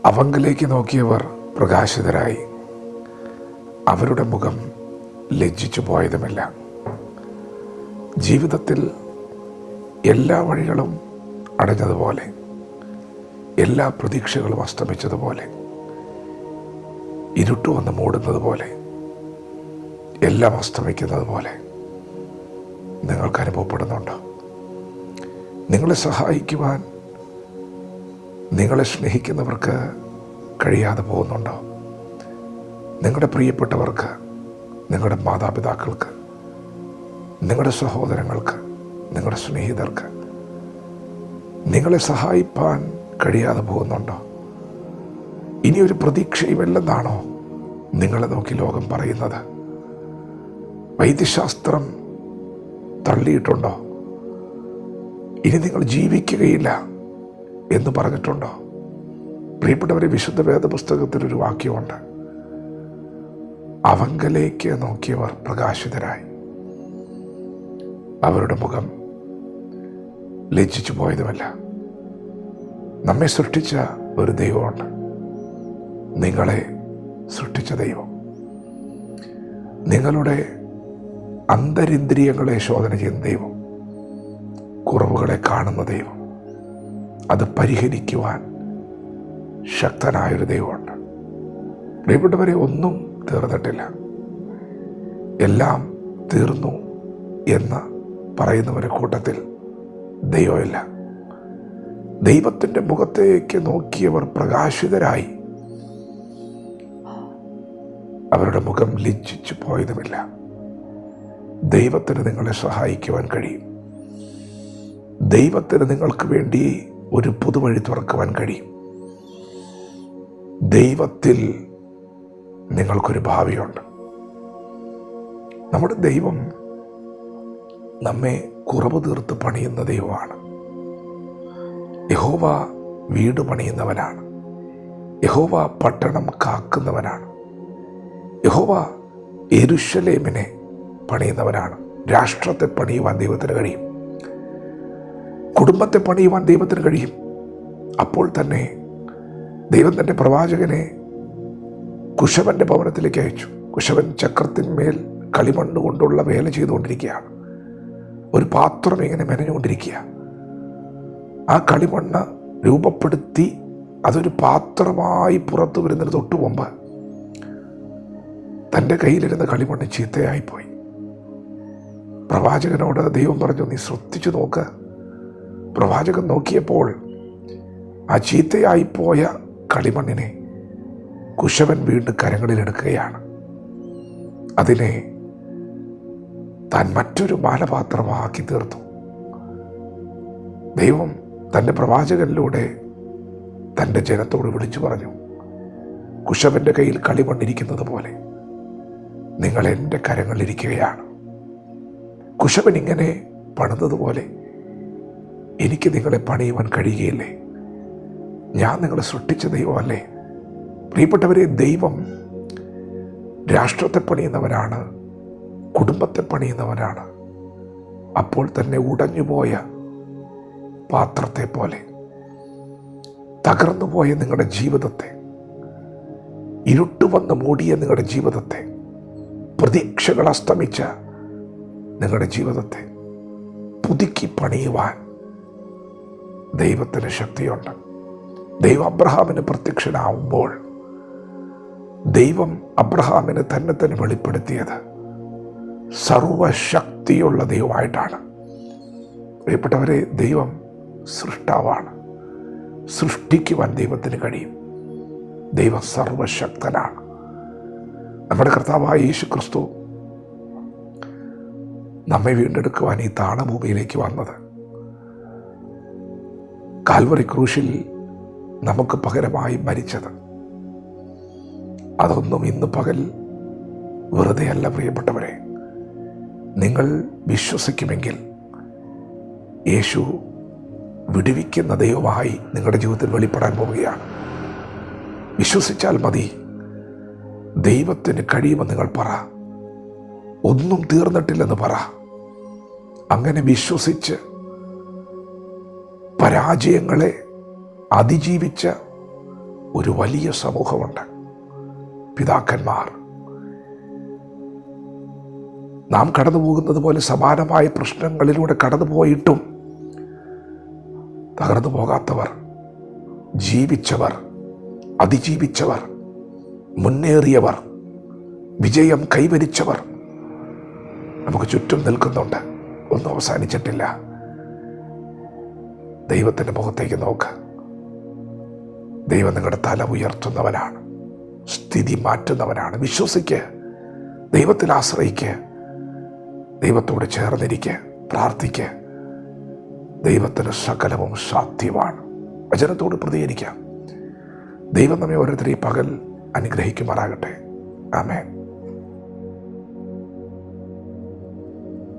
അവങ്കലേക്ക് നോക്കിയവർ പ്രകാശിതരായി, അവരുടെ മുഖം ലജ്ജിച്ചു പോയതുമില്ല. ജീവിതത്തിൽ എല്ലാ വഴികളും അടഞ്ഞതുപോലെ, എല്ലാ പ്രതീക്ഷകളും അസ്തമിച്ചതുപോലെ, ഇരുട്ട് വന്ന് മൂടുന്നത് പോലെ, എല്ലാം അസ്തമിക്കുന്നത് പോലെ നിങ്ങൾക്ക് അനുഭവപ്പെടുന്നുണ്ടോ? നിങ്ങളെ സഹായിക്കുവാൻ നിങ്ങളെ സ്നേഹിക്കുന്നവർക്ക് കഴിയാതെ പോകുന്നുണ്ടോ? നിങ്ങളുടെ പ്രിയപ്പെട്ടവർക്ക്, നിങ്ങളുടെ മാതാപിതാക്കൾക്ക്, നിങ്ങളുടെ സഹോദരങ്ങൾക്ക്, നിങ്ങളുടെ സ്നേഹിതർക്ക് നിങ്ങളെ സഹായിപ്പാൻ കഴിയാതെ പോകുന്നുണ്ടോ? ഇനിയൊരു പ്രതീക്ഷയുമില്ലെന്നാണോ നിങ്ങളെ നോക്കി ലോകം പറയുന്നത്? വൈദ്യശാസ്ത്രം തള്ളിയിട്ടുണ്ടോ? ഇനി നിങ്ങൾ ജീവിക്കുകയില്ല എന്ന് പറഞ്ഞിട്ടുണ്ടോ? പ്രിയപ്പെട്ടവരെ, വിശുദ്ധ വേദപുസ്തകത്തിലൊരു വാക്യമുണ്ട്: അവങ്കലേക്ക് നോക്കിയവർ പ്രകാശിതരായി, അവരുടെ മുഖം ലജ്ജിച്ചു പോയതുമല്ല. നമ്മെ സൃഷ്ടിച്ച ഒരു ദൈവമുണ്ട്, നിങ്ങളെ സൃഷ്ടിച്ച ദൈവം. നിങ്ങളുടെ അന്തരിന്ദ്രിയങ്ങളെ ശോധന ചെയ്യുന്ന ദൈവം, കുറവുകളെ കാണുന്ന ദൈവം, അത് പരിഹരിക്കുവാൻ ശക്തനായൊരു ദൈവമുണ്ട്. പ്രിയപ്പെട്ടവരെ, ഒന്നും തീർന്നിട്ടില്ല. എല്ലാം തീർന്നു എന്ന് പറയുന്നവരുടെ കൂട്ടത്തിൽ ദൈവമില്ല. ദൈവത്തിൻ്റെ മുഖത്തേക്ക് നോക്കിയവർ പ്രകാശിതരായി, അവരുടെ മുഖം ലജ്ജിച്ചു പോയതുമില്ല. ദൈവത്തിന് നിങ്ങളെ സഹായിക്കുവാൻ കഴിയും. ദൈവത്തിന് നിങ്ങൾക്ക് വേണ്ടി ഒരു പുതുവഴി തുറക്കുവാൻ കഴിയും. ദൈവത്തിൽ നിങ്ങൾക്കൊരു ഭാവിയുണ്ട്. നമ്മുടെ ദൈവം നമ്മെ കുറവ് തീർത്ത് പണിയുന്ന ദൈവമാണ്. യഹോവ വീട് പണിയുന്നവനാണ്. യഹോവ പട്ടണം കാക്കുന്നവനാണ്. യഹോവ യെരൂശലേമിനെ പണിയുന്നവനാണ്. രാഷ്ട്രത്തെ പണിയുവാൻ ദൈവത്തിന് കഴിയും. കുടുംബത്തെ പണിയുവാൻ ദൈവത്തിന് കഴിയും. അപ്പോൾ തന്നെ ദൈവം തൻ്റെ പ്രവാചകനെ കുശവൻ്റെ ഭവനത്തിലേക്ക് അയച്ചു. കുശവൻ ചക്രത്തിന്മേൽ കളിമണ്ണ് കൊണ്ടുള്ള വേല ചെയ്തുകൊണ്ടിരിക്കുകയാണ്. ഒരു പാത്രം ഇങ്ങനെ മെനഞ്ഞുകൊണ്ടിരിക്കുക. ആ കളിമണ്ണ് രൂപപ്പെടുത്തി അതൊരു പാത്രമായി പുറത്തു വരുന്നതിന് തൊട്ടു മുമ്പ് തൻ്റെ കയ്യിലിരുന്ന കളിമണ്ണ് ചീത്തയായിപ്പോയി. പ്രവാചകനോട് ദൈവം പറഞ്ഞു, നീ ശ്രദ്ധിച്ചു നോക്ക്. പ്രവാചകൻ നോക്കിയപ്പോൾ ആ ചീത്തയായിപ്പോയ കളിമണ്ണിനെ കുശവൻ വീണ്ടും കരങ്ങളിലെടുക്കുകയാണ്. അതിനെ താൻ മറ്റൊരു മാലപാത്രമാക്കി തീർത്തു. ദൈവം തൻ്റെ പ്രവാചകനിലൂടെ തൻ്റെ ജനത്തോട് വിളിച്ചു പറഞ്ഞു, കുശവൻ്റെ കയ്യിൽ കളിമണ്ണിരിക്കുന്നത് പോലെ നിങ്ങൾ എൻ്റെ കരങ്ങളിലിരിക്കുകയാണ്. കുശവൻ ഇങ്ങനെ പണിതതുപോലെ എനിക്ക് നിങ്ങളെ പണിയുവാൻ കഴിയുകയില്ലേ? ഞാൻ നിങ്ങളെ സൃഷ്ടിച്ച ദൈവമല്ലേ? പ്രിയപ്പെട്ടവരെ, ദൈവം രാഷ്ട്രത്തെ പണിയുന്നവനാണ്, കുടുംബത്തെ പണിയുന്നവനാണ്. അപ്പോൾ തന്നെ ഉടഞ്ഞുപോയ പാത്രത്തെ പോലെ തകർന്നുപോയ നിങ്ങളുടെ ജീവിതത്തെ, ഇരുട്ട് വന്ന് മൂടിയ നിങ്ങളുടെ ജീവിതത്തെ, പ്രതീക്ഷകൾ അസ്തമിച്ച നിങ്ങളുടെ ജീവിതത്തെ പുതുക്കി പണിയുവാൻ ദൈവത്തിന് ശക്തിയുണ്ട്. ദൈവം അബ്രഹാമിന് പ്രത്യക്ഷനാവുമ്പോൾ ദൈവം അബ്രഹാമിന് തന്നെ വെളിപ്പെടുത്തിയത് സർവശക്തിയുള്ള ദൈവമായിട്ടാണ്. പ്രിയപ്പെട്ടവരെ, ദൈവം സൃഷ്ടാവാണ്. സൃഷ്ടിക്കുവാൻ ദൈവത്തിന് കഴിയും. ദൈവം സർവശക്തനാണ്. നമ്മുടെ കർത്താവായ യേശു ക്രിസ്തു നമ്മെ വീണ്ടെടുക്കുവാൻ ഈ താണഭൂമിയിലേക്ക് വന്നത്, കാൽവറി ക്രൂശിൽ നമുക്ക് പകരമായി മരിച്ചത്, അതൊന്നും ഇന്ന് പകൽ വെറുതെ അല്ല. പ്രിയപ്പെട്ടവരെ, നിങ്ങൾ വിശ്വസിക്കുമെങ്കിൽ യേശു വിടുവിക്കുന്ന ദൈവമായി നിങ്ങളുടെ ജീവിതത്തിൽ വെളിപ്പെടാൻ പോവുകയാണ്. വിശ്വസിച്ചാൽ മതി. ദൈവത്തിന് കഴിയുമെന്ന് നിങ്ങൾ പറ. ഒന്നും തീർന്നിട്ടില്ലെന്ന് പറ. അങ്ങനെ വിശ്വസിച്ച് പരാജയങ്ങളെ അതിജീവിച്ച ഒരു വലിയ സമൂഹമുണ്ട്. പിതാക്കന്മാർ നാം കടന്നു പോകുന്നത് പോലെ സമാനമായ പ്രശ്നങ്ങളിലൂടെ കടന്നുപോയിട്ടും തകർന്നു പോകാത്തവർ, ജീവിച്ചവർ, അതിജീവിച്ചവർ, മുന്നേറിയവർ, വിജയം കൈവരിച്ചവർ നമുക്ക് ചുറ്റും നിൽക്കുന്നുണ്ട്. ഒന്നും അവസാനിച്ചിട്ടില്ല. ദൈവത്തിൻ്റെ മുഖത്തേക്ക് നോക്ക്. ദൈവം നിങ്ങളുടെ തല ഉയർത്തുന്നവനാണ്, സ്ഥിതി മാറ്റുന്നവനാണ്. വിശ്വസിക്ക്, ദൈവത്തിൽ ആശ്രയിക്ക്, ദൈവത്തോട് ചേർന്നിരിക്ക്, പ്രാർത്ഥിക്ക്. ദൈവത്തിന് സകലവും സാധ്യമാണ്. വചനത്തോട് പ്രതികരിക്കാം. ദൈവം നമ്മെ ഓരോരുത്തരെയും പകൽ അനുഗ്രഹിക്കുമാറാകട്ടെ. ആമേൻ.